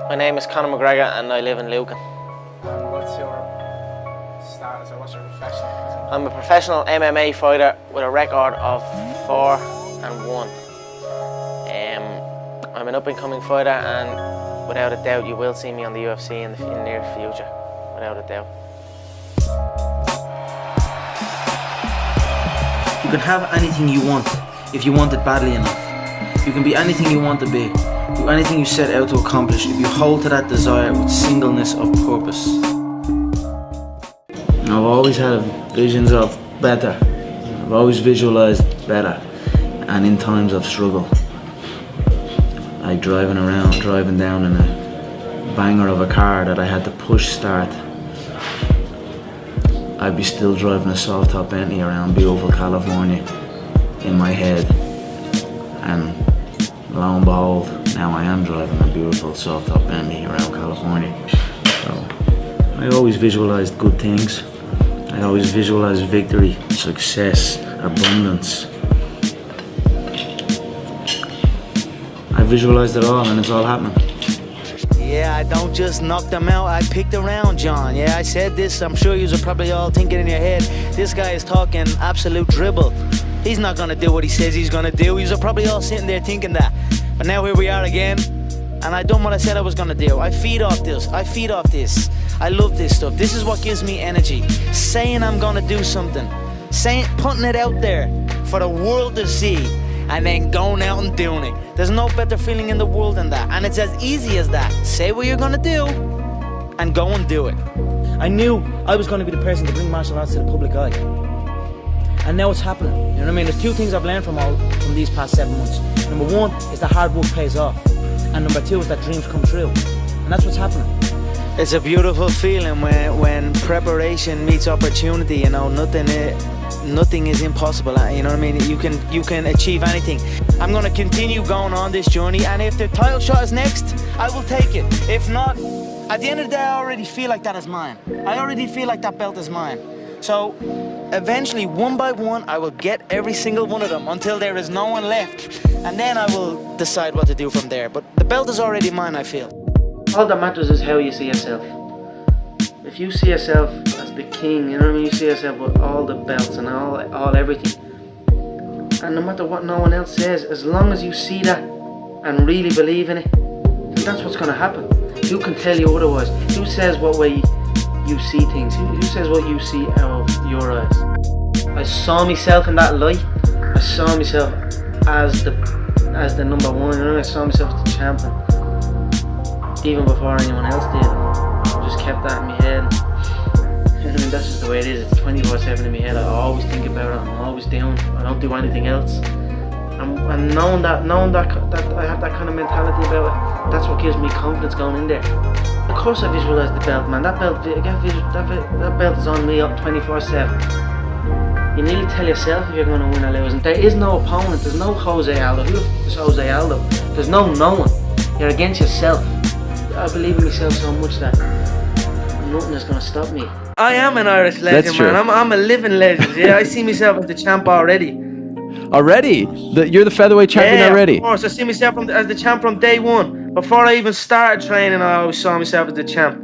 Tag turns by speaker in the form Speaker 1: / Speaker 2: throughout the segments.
Speaker 1: My name is Conor McGregor and I live in Lucan.
Speaker 2: And what's your status or what's your profession?
Speaker 1: I'm a professional MMA fighter with a record of 4-1. I'm an up-and-coming fighter, and without a doubt you will see me on the UFC in the near future, without a doubt.
Speaker 3: You can have anything you want if you want it badly enough. You can be anything you want to be, do anything you set out to accomplish if you hold to that desire with singleness of purpose. I've always had visions of better. I've always visualized better, and in times of struggle, like driving down in a banger of a car that I had to push start, I'd be still driving a soft top Bentley around beautiful California in my head, and lo and behold, now I am driving a beautiful soft top Bentley around California. So I always visualized good things. I always visualized victory, success, abundance. I visualized it all, and it's all happening.
Speaker 4: Yeah, I don't just knock them out, I picked around, John. Yeah, I said this, I'm sure you're probably all thinking in your head, this guy is talking absolute dribble. He's not gonna do what he says he's gonna do. You're probably all sitting there thinking that. But now here we are again, and I done what I said I was gonna do. I feed off this, I love this stuff. This is what gives me energy. Saying I'm gonna do something, putting it out there for the world to see, and then going out and doing it. There's no better feeling in the world than that, and it's as easy as that. Say what you're gonna do, and go and do it.
Speaker 3: I knew I was going to be the person to bring martial arts to the public eye. And now it's happening, you know what I mean? There's two things I've learned from these past 7 months. Number one is that hard work pays off. And number two is that dreams come true. And that's what's happening.
Speaker 4: It's a beautiful feeling when preparation meets opportunity, you know, nothing is impossible, you know what I mean? You can achieve anything. I'm gonna continue going on this journey, and if the title shot is next, I will take it. If not, at the end of the day, I already feel like that is mine. I already feel like that belt is mine. So eventually, one by one, I will get every single one of them until there is no one left, and then I will decide what to do from there. But the belt is already mine, I feel.
Speaker 1: All that matters is how you see yourself. If you see yourself as the king, you know what I mean, you see yourself with all the belts and all everything, and no matter what no one else says, as long as you see that and really believe in it, then that's what's going to happen. Who can tell you otherwise? Who says what way you see things? Who says what you see out of your eyes? I saw myself in that light. I saw myself as the number one, you know, I saw myself as the champion, even before anyone else did. I just kept that in my head. You know, I mean, that's just the way it is. It's 24/7 in my head. I always think about it. I'm always down. I don't do anything else. And knowing that I have that kind of mentality about it, that's what gives me confidence going in there. Of course, I visualize the belt, man. That belt is on me up 24/7. You nearly tell yourself if you're going to win or lose. And there is no opponent. There's no Jose Aldo. Who is Jose Aldo? There's no one. You're against yourself. I believe in myself so much that nothing is going to stop me. I am an Irish legend, man. I'm a living legend. Yeah, I see myself as the champ already.
Speaker 5: Already? You're the featherweight champion already?
Speaker 1: Of course. I see myself as the champ from day one. Before I even started training, I always saw myself as the champ.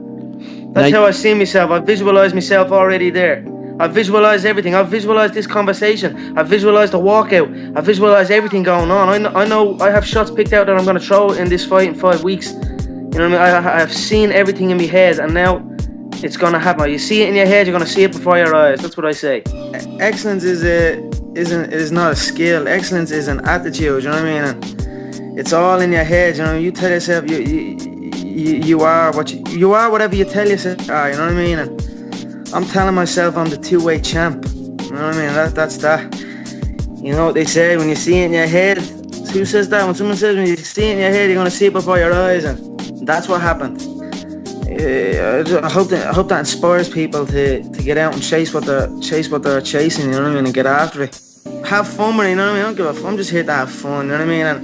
Speaker 1: That's how I see myself. I visualise myself already there. I visualise everything. I visualise this conversation. I visualise the walkout. I visualise everything going on. I know I have shots picked out that I'm going to throw in this fight in 5 weeks. You know what I mean? I have seen everything in my head, and now it's going to happen. You see it in your head, you're going to see it before your eyes. That's what I say. Excellence is not a skill. Excellence is an attitude. You know what I mean? And it's all in your head. You know, you tell yourself you are you are whatever you tell yourself you are. You know what I mean? And I'm telling myself I'm the two-weight champ. You know what I mean? That's that. You know what they say, when you see it in your head. Who says that? When someone says when you see it in your head, you're going to see it before your eyes, and that's what happened. I hope that inspires people to get out and chase what they're chasing, you know what I mean, and get after it. Have fun with it, you know what I mean? I don't give a fuck. I'm just here to have fun, you know what I mean? And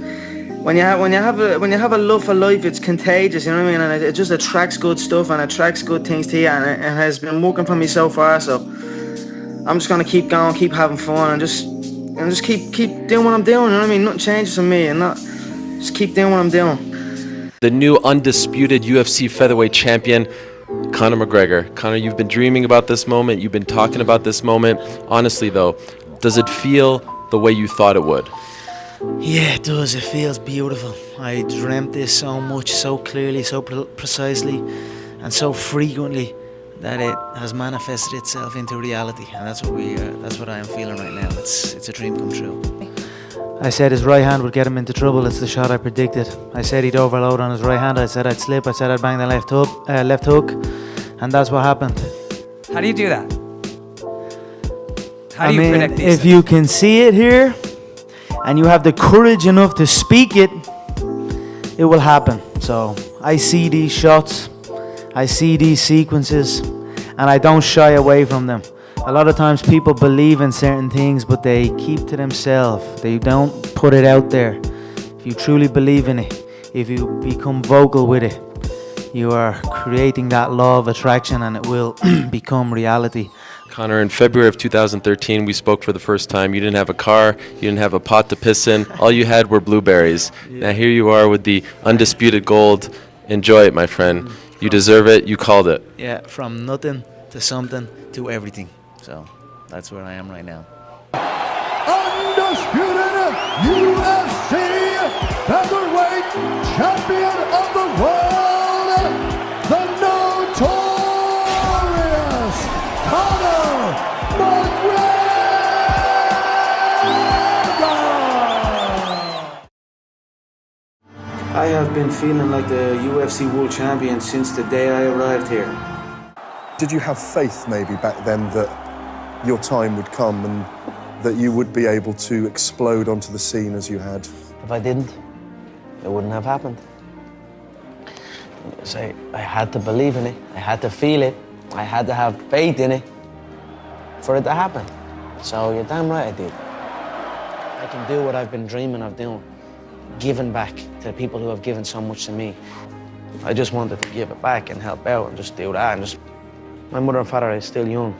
Speaker 1: when you have a love for life, it's contagious, you know what I mean? And it just attracts good stuff and attracts good things to you, and it has been working for me so far. So I'm just gonna keep going, keep having fun, and just keep doing what I'm doing. You know what I mean? Nothing changes for me, and just keep doing what I'm doing.
Speaker 6: The new undisputed UFC featherweight champion, Conor McGregor. Conor, you've been dreaming about this moment. You've been talking about this moment. Honestly, though, does it feel the way you thought it would?
Speaker 4: Yeah, it does. It feels beautiful. I dreamt this so much, so clearly, so precisely, and so frequently that it has manifested itself into reality. And that's what I am feeling right now. It's a dream come true. I said his right hand would get him into trouble. It's the shot I predicted. I said he'd overload on his right hand. I said I'd slip. I said I'd bang the left hook, and that's what happened.
Speaker 7: How do you do that? How do you predict these
Speaker 4: if
Speaker 7: things?
Speaker 4: you can see it here, and you have the courage enough to speak it, it will happen. So I see these shots, I see these sequences, and I don't shy away from them. A lot of times people believe in certain things, but they keep to themselves. They don't put it out there. If you truly believe in it, if you become vocal with it, you are creating that law of attraction, and it will become reality.
Speaker 6: Conor, in February of 2013, we spoke for the first time. You didn't have a car, you didn't have a pot to piss in. All you had were blueberries. Now here you are with the undisputed gold. Enjoy it, my friend. You deserve it. You called it.
Speaker 4: Yeah, from nothing to something to everything. So that's where I am right now.
Speaker 8: Undisputed UFC featherweight champion of the world, the notorious Conor McGregor.
Speaker 4: I have been feeling like the UFC world champion since the day I arrived here.
Speaker 9: Did you have faith maybe back then that your time would come and that you would be able to explode onto the scene as you had?
Speaker 4: If I didn't, it wouldn't have happened. So I had to believe in it. I had to feel it. I had to have faith in it for it to happen. So you're damn right I did. I can do what I've been dreaming of doing, giving back to the people who have given so much to me. I just wanted to give it back and help out and just do that. And just, my mother and father are still young.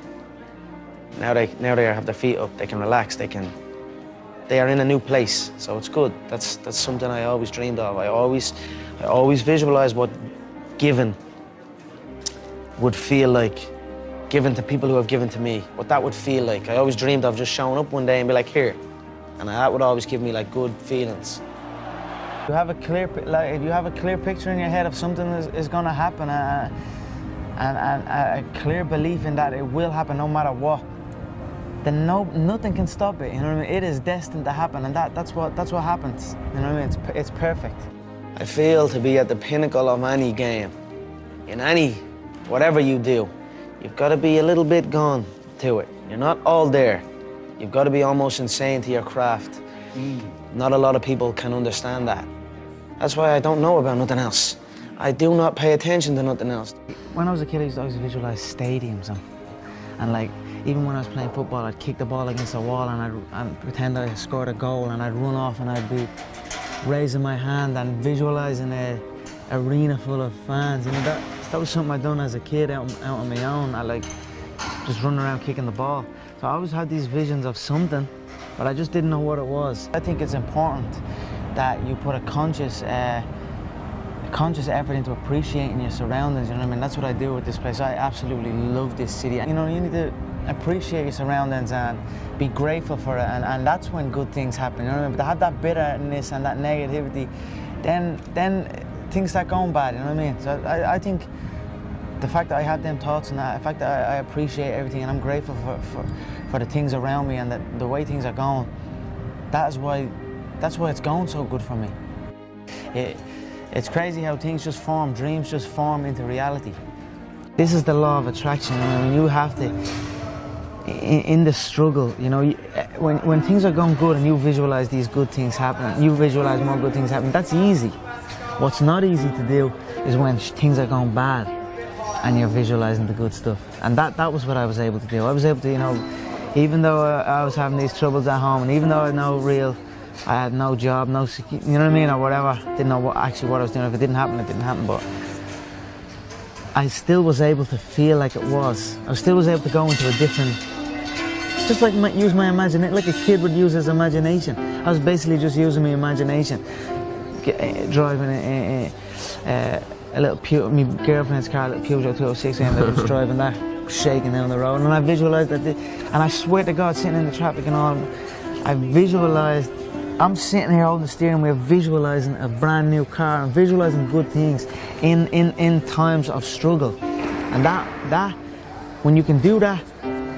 Speaker 4: Now they have their feet up. They can relax. They are in a new place, so it's good. That's something I always dreamed of. I always visualized what giving would feel like, giving to people who have given to me, what that would feel like. I always dreamed of just showing up one day and be like, here, and that would always give me like good feelings. You have a clear, if you have a clear picture in your head of something is going to happen, and a clear belief in that it will happen no matter what, then nothing can stop it. You know what I mean? It is destined to happen, and that's what happens. You know what I mean? It's perfect. I feel to be at the pinnacle of any game, in any whatever you do, you've got to be a little bit gone to it. You're not all there. You've got to be almost insane to your craft. Not a lot of people can understand that. That's why I don't know about nothing else. I do not pay attention to nothing else. When I was a kid, I used to always visualize stadiums and like, even when I was playing football, I'd kick the ball against the wall and I'd pretend I scored a goal, and I'd run off and I'd be raising my hand and visualizing an arena full of fans. You know, that was something I'd done as a kid out on my own. I like just running around kicking the ball. So I always had these visions of something, but I just didn't know what it was. I think it's important that you put a conscious effort into appreciating your surroundings. You know what I mean? That's what I do with this place. I absolutely love this city. You know, you need to appreciate your surroundings and be grateful for it, and that's when good things happen. You know what I mean? But to have that bitterness and that negativity, then things start going bad. You know what I mean? So I think the fact that I have them thoughts and the fact that I appreciate everything and I'm grateful for the things around me and the way things are going, that's why it's going so good for me. It's crazy how things just form, dreams just form into reality. This is the law of attraction. I mean, you have to, in the struggle, you know, when things are going good and you visualize these good things happening, you visualize more good things happening, that's easy. What's not easy to do is when things are going bad and you're visualizing the good stuff. And that was what I was able to do. I was able to, you know, even though I was having these troubles at home, and even though I had no job, no security, you know what I mean, or whatever, didn't know what I was doing. If it didn't happen, it didn't happen, but I still was able to feel like it was. I still was able to go into a different, just like use my imagination, like a kid would use his imagination. I was basically just using my imagination, driving a little my girlfriend's car, a little Peugeot 206, and I was driving that, shaking down the road, and I visualised that, and I swear to God, sitting in the traffic and all, I visualised, I'm sitting here holding the steering wheel, visualising a brand new car, and visualising good things in times of struggle, and that, when you can do that,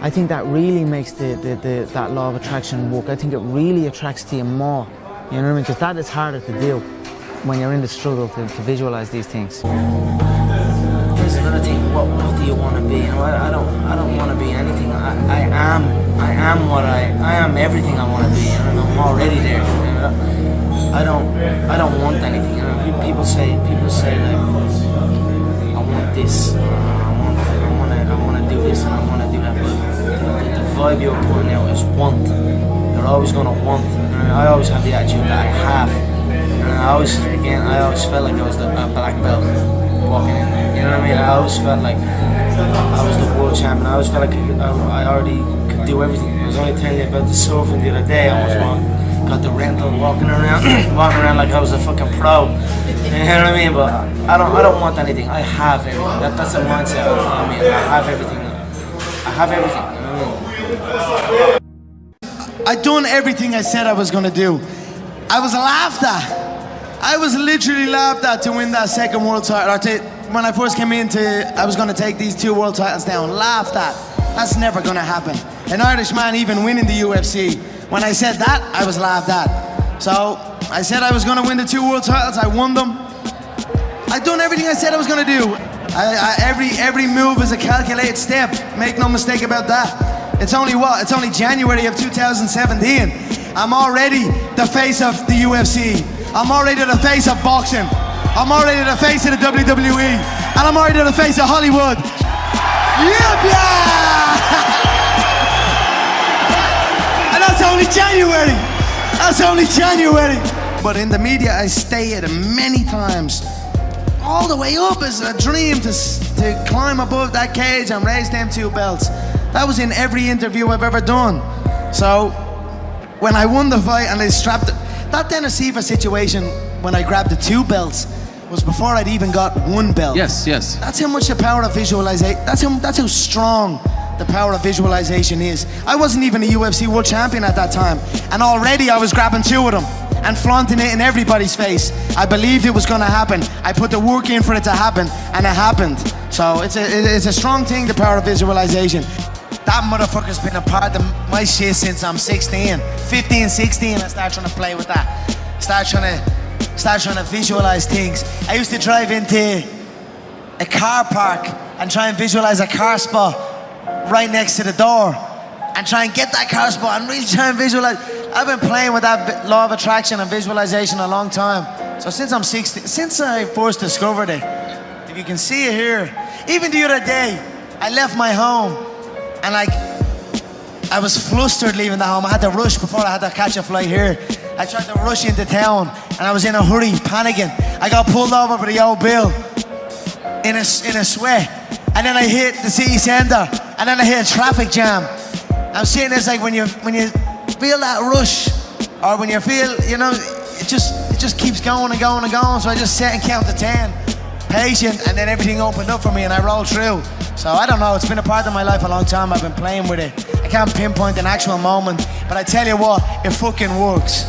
Speaker 4: I think that really makes that law of attraction work. I think it really attracts to you more, you know what I mean, because that is harder to do when you're in the struggle to visualise these things.
Speaker 10: Here's another thing. What do you want to be? You know, I don't want to be anything. I am everything I want to be. You know, I'm already there. You know, I don't want anything. You know, people say like, I want this. I want to do this and I want to do that. But the vibe you're putting out is want. You're always gonna want. You know, I always have the attitude that I have. I always felt like I was a black belt walking in there. You know what I mean? I always felt like I was the world champion. I always felt like I already could do everything. I was only telling you about the surfing the other day. I was got the rental, walking around like I was a fucking pro. You know what I mean? But I don't want anything. I have everything. That's the mindset. You know what I mean? I have everything. I have everything. You know what I mean?
Speaker 11: I done everything I said I was gonna do. I was laughed at. I was literally laughed at to win that second world title. When I first came I was going to take these 2 world titles down. Laughed at. That's never going to happen. An Irish man even winning the UFC. When I said that, I was laughed at. So I said I was going to win the 2 world titles. I won them. I done everything I said I was going to do. Every move is a calculated step. Make no mistake about that. It's only what? It's only January of 2017. I'm already the face of the UFC. I'm already the face of boxing. I'm already the face of the WWE. And I'm already the face of Hollywood. Yeah! And that's only January. That's only January. But in the media, I stated many times, all the way up is a dream to climb above that cage and raise them 2 belts. That was in every interview I've ever done. So, when I won the fight and they strapped it, that Dennis Siva situation when I grabbed the 2 belts was before I'd even got 1 belt.
Speaker 5: Yes.
Speaker 11: That's how much the power of visualization, that's how strong the power of visualization is. I wasn't even a UFC world champion at that time, and already I was grabbing 2 of them and flaunting it in everybody's face. I believed it was gonna happen. I put the work in for it to happen, and it happened. So it's a strong thing, the power of visualization. That motherfucker's been a part of my shit since I'm 16. 15, 16, I started trying to play with that. Start trying to visualize things. I used to drive into a car park and try and visualize a car spot right next to the door and try and get that car spot and really try and visualize. I've been playing with that law of attraction and visualization a long time. So since I'm 16, since I first discovered it, if you can see it here, even the other day, I left my home and I was flustered leaving the home. I had to rush before I had to catch a flight here. I tried to rush into town and I was in a hurry, panicking. I got pulled over by the old Bill in a sweat. And then I hit the city centre and then I hit a traffic jam. I'm saying it's like when you feel that rush, or when you feel, you know, it just keeps going and going and going. So I just sit and count to 10, patient, and then everything opened up for me and I rolled through. So I don't know, it's been a part of my life a long time. I've been playing with it. I can't pinpoint an actual moment, but I tell you what, it fucking works.